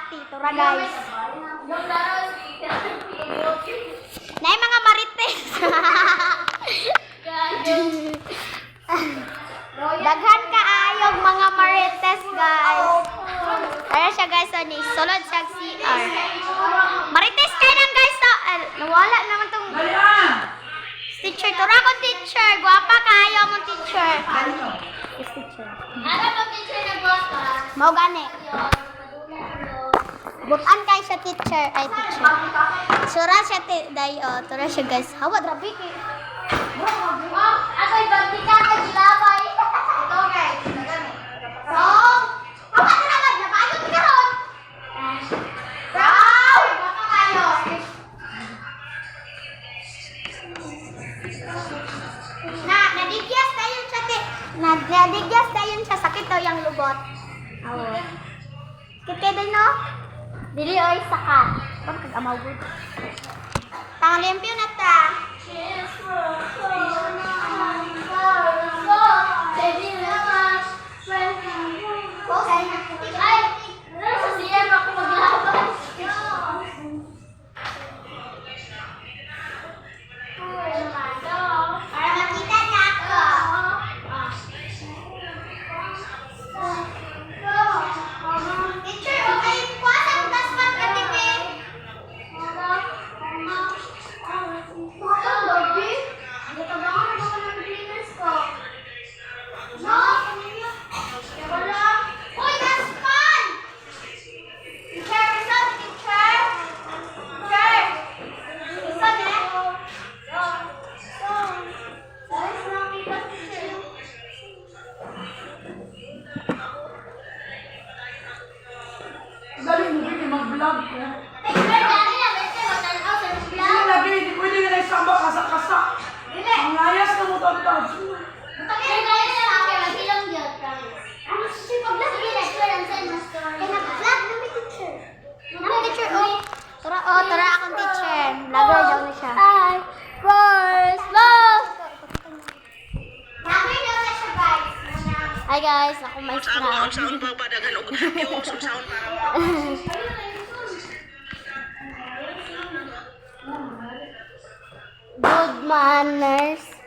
ati. Tura guys. Nay mga marites. Daghan kaayog mga marites guys. Ayan siya guys, so ni sulod siya CR. Marites kayo lang guys, so nawala naman tong teacher. Tura akong teacher. Guwapa kayo mong teacher. Yes, teacher. Ano pag teacher na guwapa? Mau gani. Butan kay siya teacher. Ay, teacher. Sura siya dayo. Tura siya guys. Hawad rabi kay. Ako'y bagtika ka gilabay. Ito guys. So, Hawad rabi. Nabayot ka ron. wow! Baka kayo. Nadigyas tayo siya nadigyas tayo siya. Sakit daw yung lubot. Oo. Sakit kayo din no? Dili oy saka. Pag kag-amaw gud. Limpyo na ta. Ay, sa siya ako maglaban. Para makita niya ako. Teacher, okay po ang daspat ka tipi. Uy, daspan! Teacher, isa, teacher. Teacher. Isa, Dali mo pwede mag-vlog ko. Teacher, dali na, bete, matanaw sa Hindi vlog. lagi, hindi pwede nga nagsamba kasa-kasa. Dili. Ang layas na mo tawag-tawag. Teacher, dali na sa akin, magilong yun, promise. Ano si pag-vlog? Sige, teacher, ang sa'yo mas story. Kaya nag-vlog na may teacher. Ano teacher? Oh, tara akong teacher. Vlogger daw na siya. Hi, first love. Vlogger daw na siya guys. Hi guys, ako may scrap. Unsaon ba padagan og yung unsaon para Good manners.